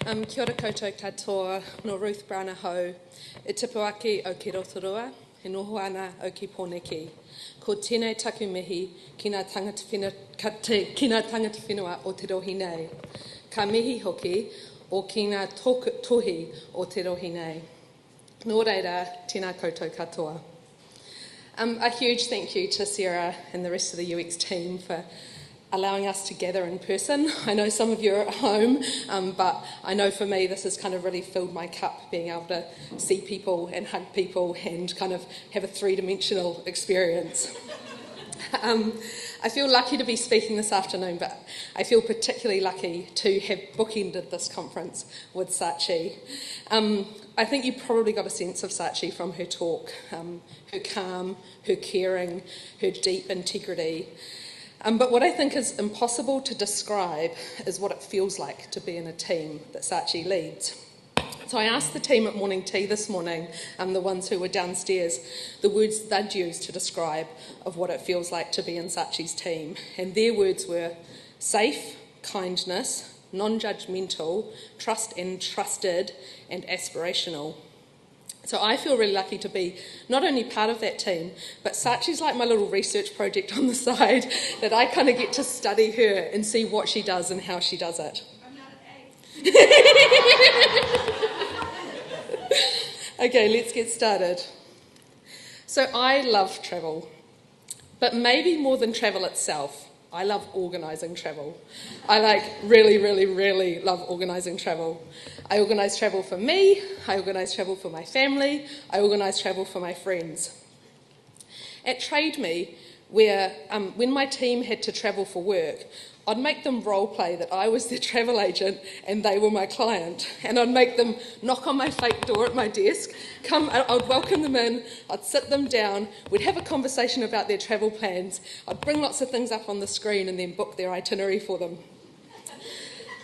Kia ora koutou katoa, no Ruth Brown ahau, e tipu ake o ki Rotorua, he noho ana o ki Pōneke. Ko tēnei taku mihi ki ngā tangata whenua o te rohi nei. Ka mihi hoki o ki ngā tohi o te rohi nei. Nō reira, tēnā koutou katoa. A huge thank you to Sarah and the rest of the UX team for allowing us to gather in person. I know some of you are at home, but I know for me this has kind of really filled my cup, being able to see people and hug people and kind of have a three-dimensional experience. I feel lucky to be speaking this afternoon, but I feel particularly lucky to have bookended this conference with Sachi. I think you probably got a sense of Sachi from her talk, her calm, her caring, her deep integrity. But what I think is impossible to describe is what it feels like to be in a team that Sachi leads. So I asked the team at morning tea this morning, the ones who were downstairs, the words they'd use to describe of what it feels like to be in Sachi's team. And their words were safe, kindness, non-judgmental, trust and trusted, and aspirational. So I feel really lucky to be not only part of that team, but Sachi's like my little research project on the side that I kind of get to study her and see what she does and how she does it. I'm not an A. Okay, let's get started. So I love travel, but maybe more than travel itself, I love organising travel. I really love organising travel. I organise travel for me, I organise travel for my family, I organise travel for my friends. At Trade Me, where when my team had to travel for work, I'd make them role play that I was their travel agent and they were my client. And I'd make them knock on my fake door at my desk, I'd welcome them in, I'd sit them down, we'd have a conversation about their travel plans, I'd bring lots of things up on the screen and then book their itinerary for them.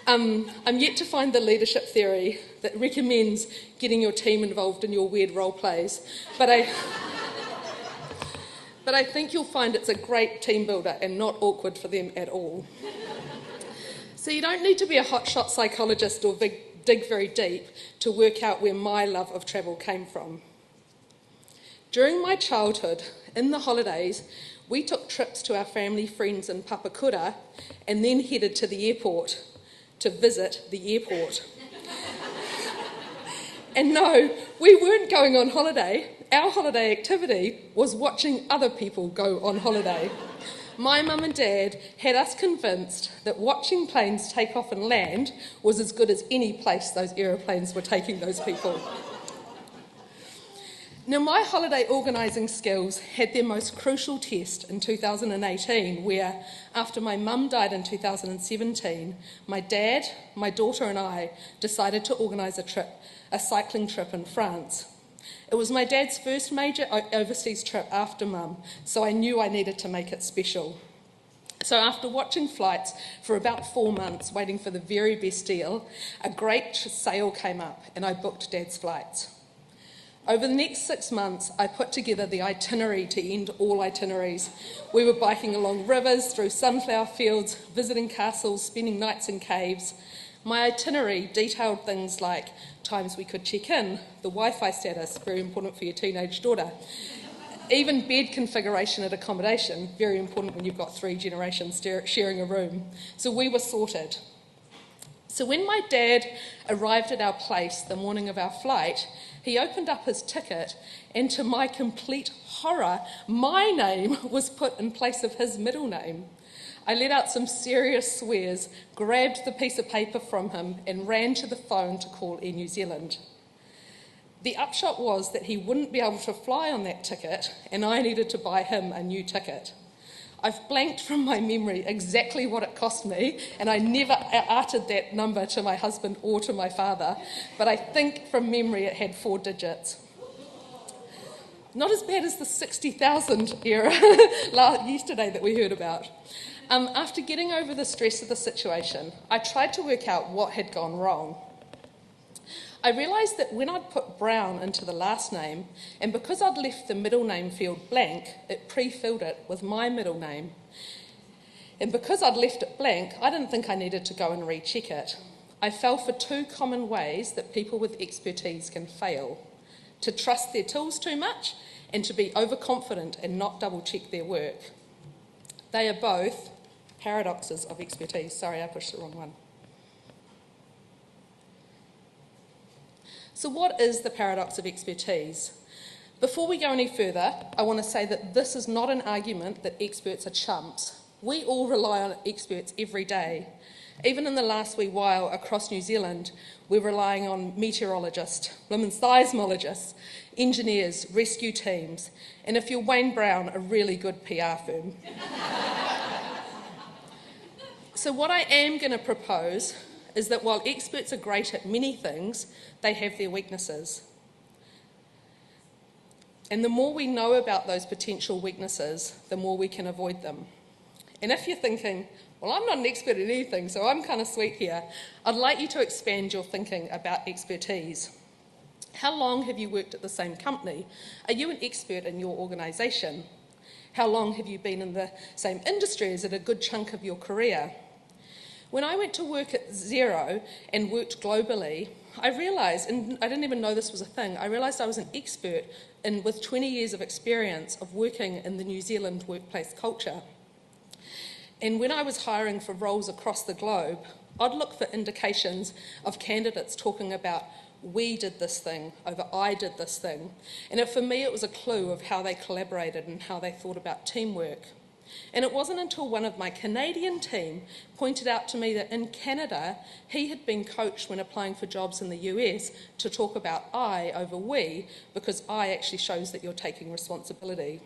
I'm yet to find the leadership theory that recommends getting your team involved in your weird role plays, but I think you'll find it's a great team builder and not awkward for them at all. So you don't need to be a hotshot psychologist or dig very deep to work out where my love of travel came from. During my childhood, in the holidays, we took trips to our family friends in Papakura and then headed to the airport to visit the airport. And no, we weren't going on holiday. Our holiday activity was watching other people go on holiday. My mum and dad had us convinced that watching planes take off and land was as good as any place those aeroplanes were taking those people. Now, my holiday organising skills had their most crucial test in 2018, where, after my mum died in 2017, my dad, my daughter and I decided to organise a cycling trip in France. It was my dad's first major overseas trip after mum, so I knew I needed to make it special. So after watching flights for about 4 months, waiting for the very best deal, a great sale came up and I booked Dad's flights. Over the next 6 months, I put together the itinerary to end all itineraries. We were biking along rivers, through sunflower fields, visiting castles, spending nights in caves. My itinerary detailed things like times we could check in, the Wi-Fi status, very important for your teenage daughter, even bed configuration at accommodation, very important when you've got 3 generations sharing a room. So we were sorted. So when my dad arrived at our place the morning of our flight, he opened up his ticket, and to my complete horror, my name was put in place of his middle name. I let out some serious swears, grabbed the piece of paper from him and ran to the phone to call Air New Zealand. The upshot was that he wouldn't be able to fly on that ticket and I needed to buy him a new ticket. I've blanked from my memory exactly what it cost me, and I never uttered that number to my husband or to my father, but I think from memory it had 4 digits. Not as bad as the 60,000 era yesterday that we heard about. After getting over the stress of the situation, I tried to work out what had gone wrong. I realised that when I'd put Brown into the last name, and because I'd left the middle name field blank, it pre-filled it with my middle name. And because I'd left it blank, I didn't think I needed to go and recheck it. I fell for two common ways that people with expertise can fail: to trust their tools too much and to be overconfident and not double-check their work. They are both paradoxes of expertise. Sorry, I pushed the wrong one. So what is the paradox of expertise? Before we go any further, I want to say that this is not an argument that experts are chumps. We all rely on experts every day. Even in the last wee while across New Zealand, we're relying on meteorologists, women's seismologists, engineers, rescue teams, and if you're Wayne Brown, a really good PR firm. So what I am going to propose is that while experts are great at many things, they have their weaknesses. And the more we know about those potential weaknesses, the more we can avoid them. And if you're thinking, well, I'm not an expert at anything, so I'm kind of sweet here, I'd like you to expand your thinking about expertise. How long have you worked at the same company? Are you an expert in your organisation? How long have you been in the same industry? Is it a good chunk of your career? When I went to work at Xero and worked globally, I realised, and I didn't even know this was a thing, I realised I was an expert with 20 years of experience of working in the New Zealand workplace culture. And when I was hiring for roles across the globe, I'd look for indications of candidates talking about we did this thing over I did this thing. And for me, it was a clue of how they collaborated and how they thought about teamwork. And it wasn't until one of my Canadian team pointed out to me that in Canada, he had been coached when applying for jobs in the US to talk about I over we, because I actually shows that you're taking responsibility.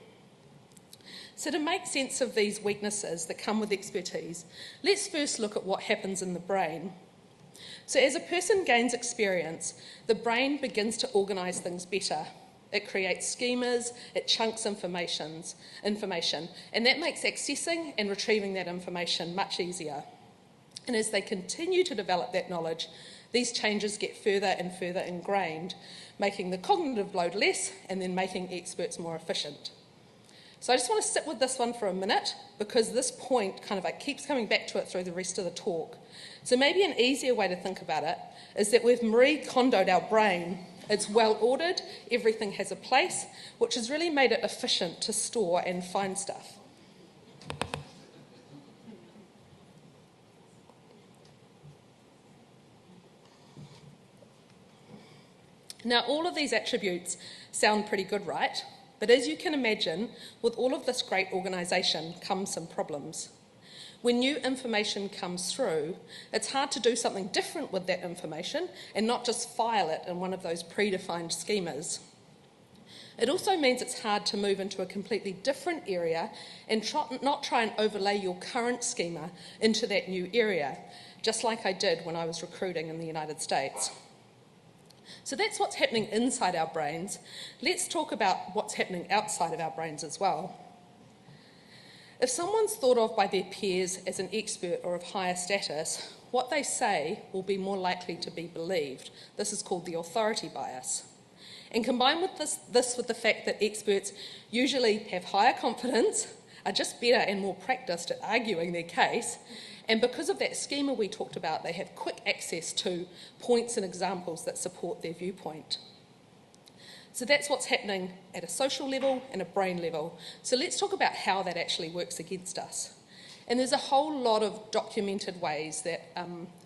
So to make sense of these weaknesses that come with expertise, let's first look at what happens in the brain. So as a person gains experience, the brain begins to organise things better. It creates schemas, it chunks information, and that makes accessing and retrieving that information much easier. And as they continue to develop that knowledge, these changes get further and further ingrained, making the cognitive load less and then making experts more efficient. So I just want to sit with this one for a minute because this point keeps coming back to it through the rest of the talk. So maybe an easier way to think about it is that we've Marie Kondo'd our brain. It's well ordered, everything has a place, which has really made it efficient to store and find stuff. Now, all of these attributes sound pretty good, right? But as you can imagine, with all of this great organisation comes some problems. When new information comes through, it's hard to do something different with that information and not just file it in one of those predefined schemas. It also means it's hard to move into a completely different area and not try and overlay your current schema into that new area, just like I did when I was recruiting in the United States. So that's what's happening inside our brains. Let's talk about what's happening outside of our brains as well. If someone's thought of by their peers as an expert or of higher status, what they say will be more likely to be believed. This is called the authority bias. And combined with this with the fact that experts usually have higher confidence, are just better and more practiced at arguing their case, and because of that schema we talked about, they have quick access to points and examples that support their viewpoint. So that's what's happening at a social level and a brain level. So let's talk about how that actually works against us. And there's a whole lot of documented ways that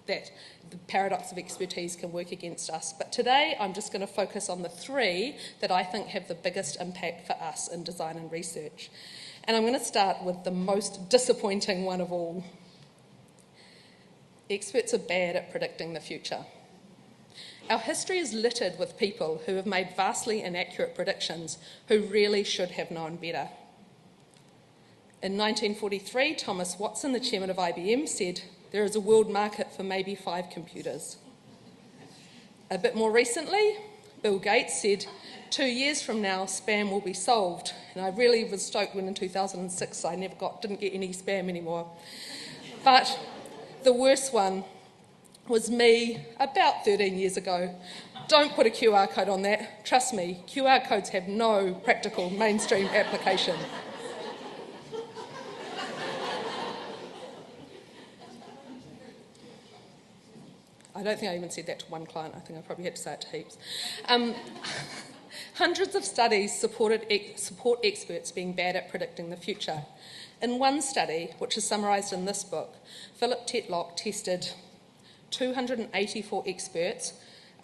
the paradox of expertise can work against us. But today I'm just going to focus on the three that I think have the biggest impact for us in design and research. And I'm going to start with the most disappointing one of all. Experts are bad at predicting the future. Our history is littered with people who have made vastly inaccurate predictions who really should have known better. In 1943, Thomas Watson, the chairman of IBM, said, "There is a world market for maybe 5 computers." A bit more recently, Bill Gates said, 2 years from now, spam will be solved. And I really was stoked when in 2006 I didn't get any spam anymore. But the worst one was me about 13 years ago. Don't put a QR code on that. Trust me, QR codes have no practical mainstream application. I don't think I even said that to one client. I think I probably had to say it to heaps. Hundreds of studies support experts being bad at predicting the future. In one study, which is summarised in this book, Philip Tetlock tested 284 experts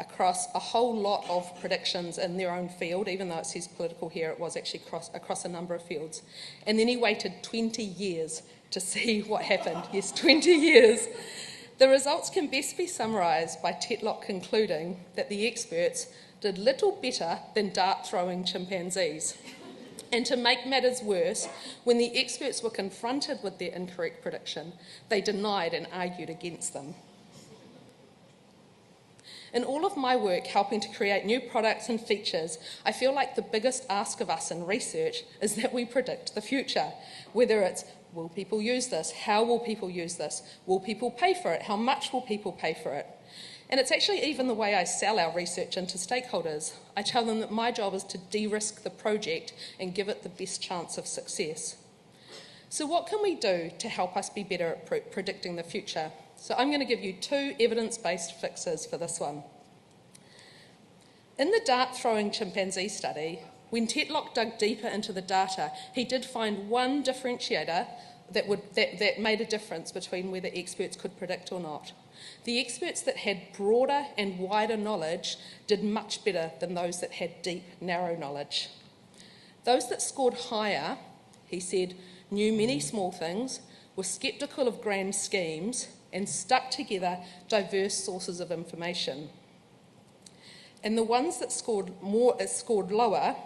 across a whole lot of predictions in their own field. Even though it says political here, it was actually across a number of fields. And then he waited 20 years to see what happened. Yes, 20 years. The results can best be summarised by Tetlock concluding that the experts did little better than dart-throwing chimpanzees. And to make matters worse, when the experts were confronted with their incorrect prediction, they denied and argued against them. In all of my work helping to create new products and features, I feel like the biggest ask of us in research is that we predict the future. Whether it's, will people use this? How will people use this? Will people pay for it? How much will people pay for it? And it's actually even the way I sell our research into stakeholders. I tell them that my job is to de-risk the project and give it the best chance of success. So what can we do to help us be better at predicting the future? So I'm going to give you 2 evidence-based fixes for this one. In the dart-throwing chimpanzee study, when Tetlock dug deeper into the data, he did find one differentiator that made a difference between whether experts could predict or not. The experts that had broader and wider knowledge did much better than those that had deep, narrow knowledge. Those that scored higher, he said, knew many small things, were sceptical of grand schemes, and stuck together diverse sources of information. And the ones that scored lower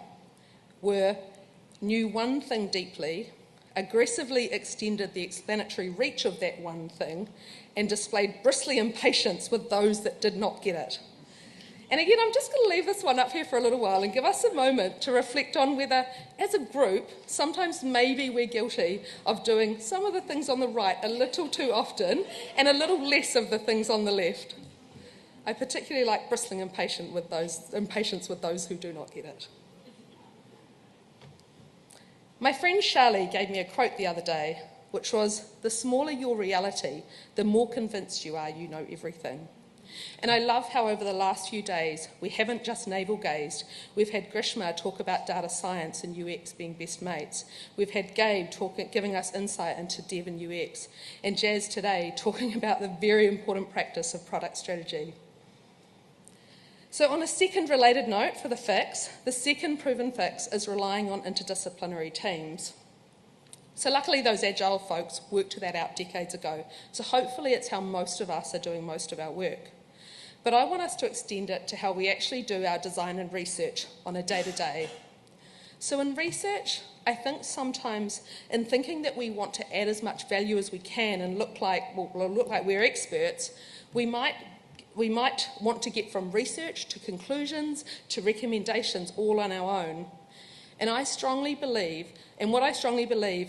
knew one thing deeply, aggressively extended the explanatory reach of that one thing, and displayed bristly impatience with those that did not get it. And again, I'm just going to leave this one up here for a little while and give us a moment to reflect on whether, as a group, sometimes maybe we're guilty of doing some of the things on the right a little too often and a little less of the things on the left. I particularly like bristling impatience with those who do not get it. My friend Charlie gave me a quote the other day, which was, "The smaller your reality, the more convinced you are you know everything." And I love how over the last few days, we haven't just navel-gazed. We've had Grishma talk about data science and UX being best mates. We've had Gabe giving us insight into dev and UX. And Jazz today talking about the very important practice of product strategy. So on a second related note for the fix, the second proven fix is relying on interdisciplinary teams. So luckily those agile folks worked that out decades ago. So hopefully it's how most of us are doing most of our work. But I want us to extend it to how we actually do our design and research on a day-to-day. So in research, I think sometimes in thinking that we want to add as much value as we can and look like we're experts, we might want to get from research to conclusions to recommendations all on our own. And what I strongly believe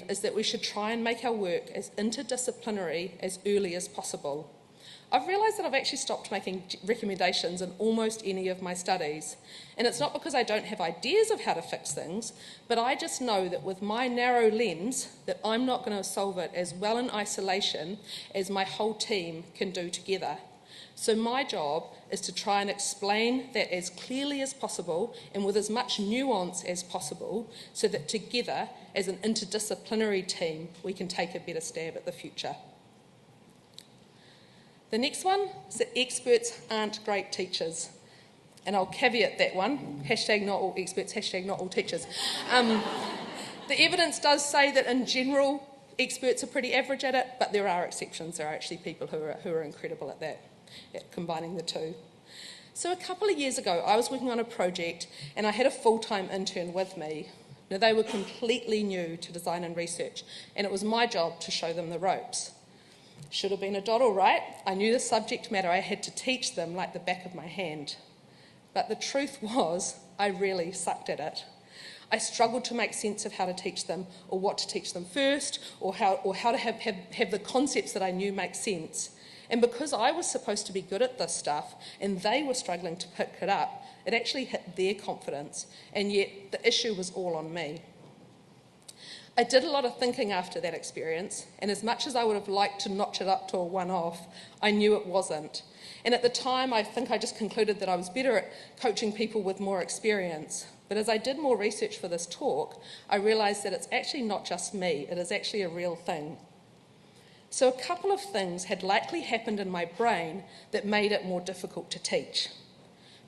is that we should try and make our work as interdisciplinary as early as possible. I've realised that I've actually stopped making recommendations in almost any of my studies. And it's not because I don't have ideas of how to fix things, but I just know that with my narrow lens, that I'm not going to solve it as well in isolation as my whole team can do together. So my job is to try and explain that as clearly as possible and with as much nuance as possible so that together, as an interdisciplinary team, we can take a better stab at the future. The next one is that experts aren't great teachers. And I'll caveat that one, hashtag not all experts, hashtag not all teachers. The evidence does say that in general, experts are pretty average at it, but there are exceptions. There are actually people who are incredible at that, at combining the two. So a couple of years ago, I was working on a project and I had a full-time intern with me. Now, they were completely new to design and research, and it was my job to show them the ropes. Should have been a doddle, right? I knew the subject matter. I had to teach them like the back of my hand. But the truth was, I really sucked at it. I struggled to make sense of how to teach them, or what to teach them first, or how to have the concepts that I knew make sense. And because I was supposed to be good at this stuff, and they were struggling to pick it up, it actually hit their confidence, and yet the issue was all on me. I did a lot of thinking after that experience, and as much as I would have liked to notch it up to a one-off, I knew it wasn't. And at the time, I think I just concluded that I was better at coaching people with more experience. But as I did more research for this talk, I realised that it's actually not just me, it is actually a real thing. So a couple of things had likely happened in my brain that made it more difficult to teach.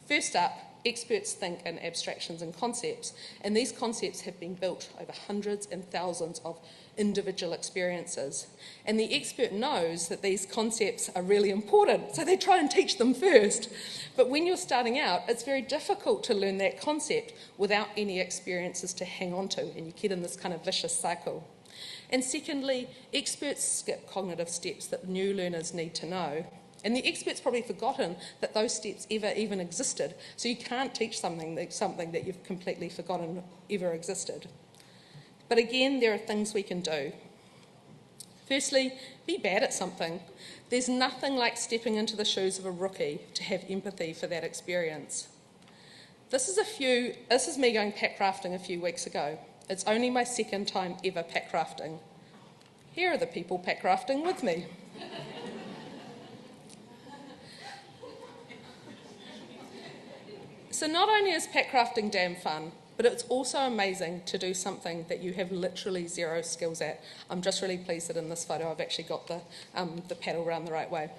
First up, experts think in abstractions and concepts, and these concepts have been built over hundreds and thousands of individual experiences. And the expert knows that these concepts are really important, so they try and teach them first. But when you're starting out, it's very difficult to learn that concept without any experiences to hang on to, and you get in this kind of vicious cycle. And secondly, experts skip cognitive steps that new learners need to know. And the expert's probably forgotten that those steps ever even existed. So you can't teach something that you've completely forgotten ever existed. But again, there are things we can do. Firstly, be bad at something. There's nothing like stepping into the shoes of a rookie to have empathy for that experience. This is me going pack rafting a few weeks ago. It's only my second time ever pack rafting. Here are the people pack rafting with me. So not only is pack rafting damn fun, but it's also amazing to do something that you have literally zero skills at. I'm just really pleased that in this photo I've actually got the paddle around the right way.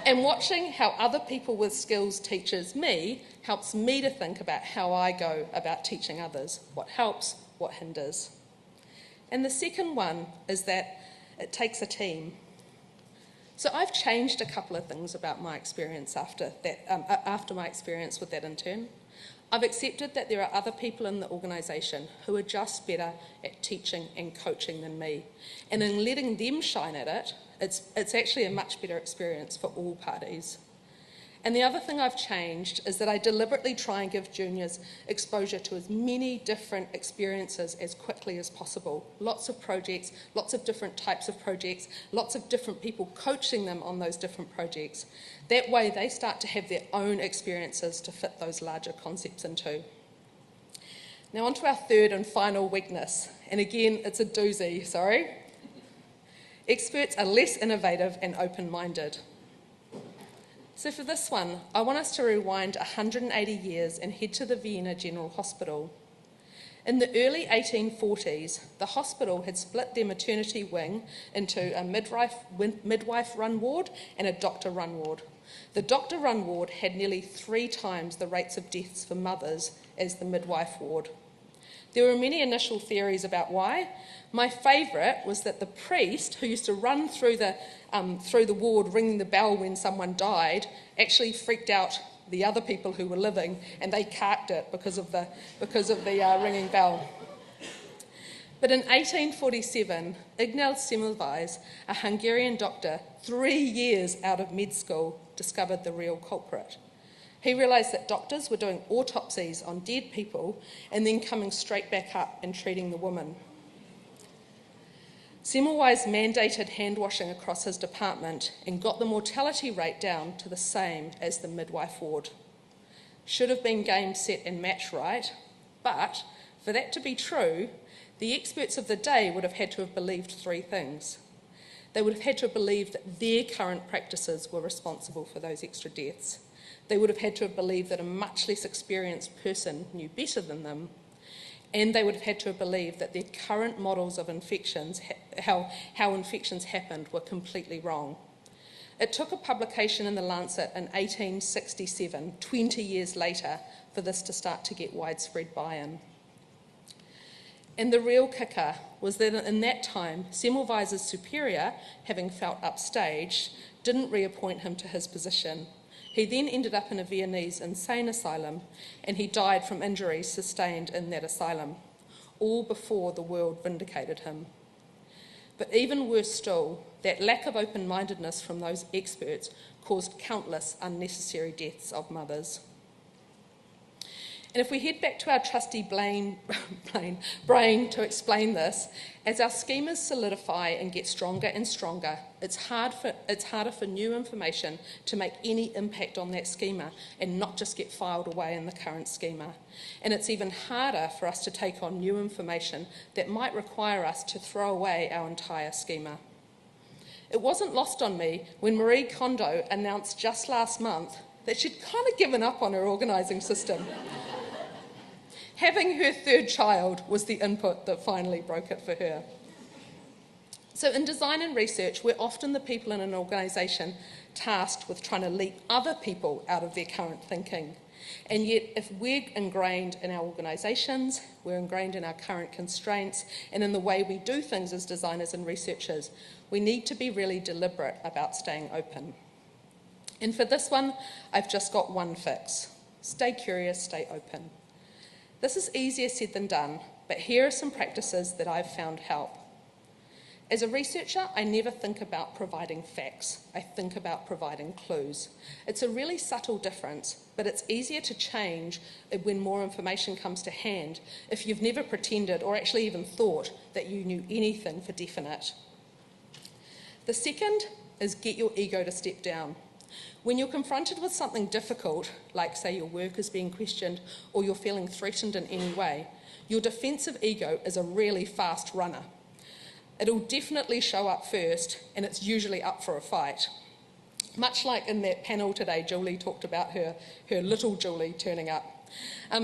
And watching how other people with skills teaches me helps me to think about how I go about teaching others, what helps, what hinders. And the second one is that it takes a team. So I've changed a couple of things about my experience after my experience with that intern. I've accepted that there are other people in the organisation who are just better at teaching and coaching than me. And in letting them shine at it, it's actually a much better experience for all parties. And the other thing I've changed is that I deliberately try and give juniors exposure to as many different experiences as quickly as possible. Lots of projects, lots of different types of projects, lots of different people coaching them on those different projects. That way they start to have their own experiences to fit those larger concepts into. Now on to our third and final weakness. And again, it's a doozy, sorry. Experts are less innovative and open-minded. So for this one, I want us to rewind 180 years and head to the Vienna General Hospital. In the early 1840s, the hospital had split their maternity wing into a midwife-run ward and a doctor-run ward. The doctor-run ward had nearly 3 times the rates of deaths for mothers as the midwife ward. There were many initial theories about why. My favourite was that the priest, who used to run through the ward ringing the bell when someone died, actually freaked out the other people who were living, and they carked it because of the ringing bell. But in 1847, Ignaz Semmelweis, a Hungarian doctor, 3 years out of med school, discovered the real culprit. He realised that doctors were doing autopsies on dead people and then coming straight back up and treating the woman. Semmelweis mandated hand washing across his department and got the mortality rate down to the same as the midwife ward. Should have been game, set and match right, but for that to be true, the experts of the day would have had to have believed 3 things. They would have had to have believed that their current practices were responsible for those extra deaths. They would have had to have believed that a much less experienced person knew better than them. And they would have had to have believed that their current models of infections, how infections happened, were completely wrong. It took a publication in The Lancet in 1867, 20 years later, for this to start to get widespread buy-in. And the real kicker was that in that time, Semmelweis's superior, having felt upstaged, didn't reappoint him to his position. He then ended up in a Viennese insane asylum, and he died from injuries sustained in that asylum, all before the world vindicated him. But even worse still, that lack of open-mindedness from those experts caused countless unnecessary deaths of mothers. And if we head back to our trusty brain to explain this, as our schemas solidify and get stronger and stronger, it's harder for new information to make any impact on that schema and not just get filed away in the current schema. And it's even harder for us to take on new information that might require us to throw away our entire schema. It wasn't lost on me when Marie Kondo announced just last month that she'd kind of given up on her organising system. Having her third child was the input that finally broke it for her. So in design and research, we're often the people in an organisation tasked with trying to leap other people out of their current thinking. And yet, if we're ingrained in our organisations, we're ingrained in our current constraints, and in the way we do things as designers and researchers, we need to be really deliberate about staying open. And for this one, I've just got one fix. Stay curious, stay open. This is easier said than done, but here are some practices that I've found help. As a researcher, I never think about providing facts. I think about providing clues. It's a really subtle difference, but it's easier to change when more information comes to hand if you've never pretended or actually even thought that you knew anything for definite. The second is get your ego to step down. When you're confronted with something difficult, like say your work is being questioned or you're feeling threatened in any way, your defensive ego is a really fast runner. It'll definitely show up first, and it's usually up for a fight. Much like in that panel today, Julie talked about her little Julie turning up.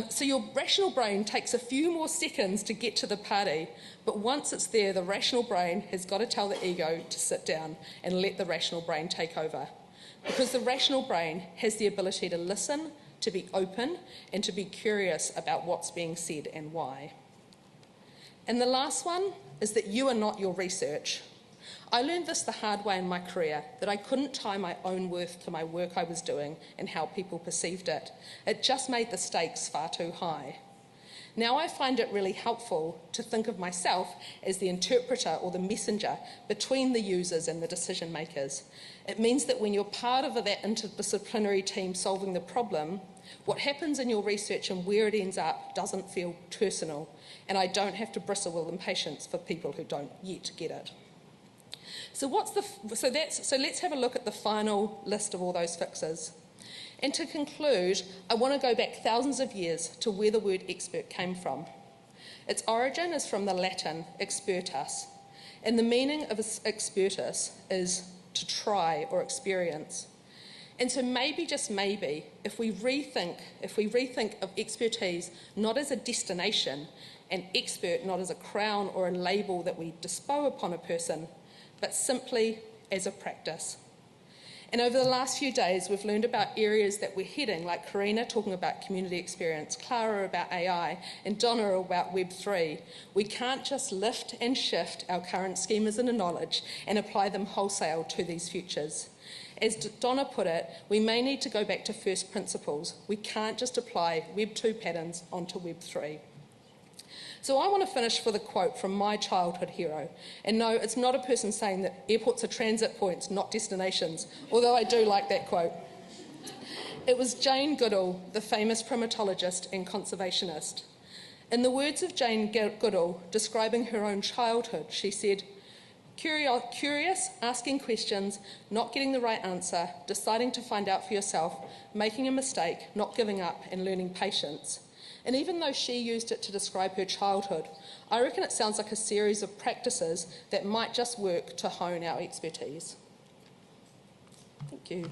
So your rational brain takes a few more seconds to get to the party, but once it's there, the rational brain has got to tell the ego to sit down and let the rational brain take over. Because the rational brain has the ability to listen, to be open, and to be curious about what's being said and why. And the last one is that you are not your research. I learned this the hard way in my career, that I couldn't tie my own worth to my work I was doing and how people perceived it. It just made the stakes far too high. Now I find it really helpful to think of myself as the interpreter or the messenger between the users and the decision makers. It means that when you're part of that interdisciplinary team solving the problem, what happens in your research and where it ends up doesn't feel personal, and I don't have to bristle with impatience for people who don't yet get it. So let's have a look at the final list of all those fixes. And to conclude, I want to go back thousands of years to where the word expert came from. Its origin is from the Latin expertus, and the meaning of expertus is to try or experience. And so maybe, just maybe, if we rethink of expertise not as a destination, and expert not as a crown or a label that we bestow upon a person, but simply as a practice. And over the last few days, we've learned about areas that we're heading, like Karina talking about community experience, Clara about AI, and Donna about Web3. We can't just lift and shift our current schemas and knowledge and apply them wholesale to these futures. As Donna put it, we may need to go back to first principles. We can't just apply Web 2 patterns onto Web 3. So I want to finish with a quote from my childhood hero. And no, it's not a person saying that airports are transit points, not destinations, although I do like that quote. It was Jane Goodall, the famous primatologist and conservationist. In the words of Jane Goodall, describing her own childhood, she said, curious, asking questions, not getting the right answer, deciding to find out for yourself, making a mistake, not giving up, and learning patience. And even though she used it to describe her childhood, I reckon it sounds like a series of practices that might just work to hone our expertise. Thank you.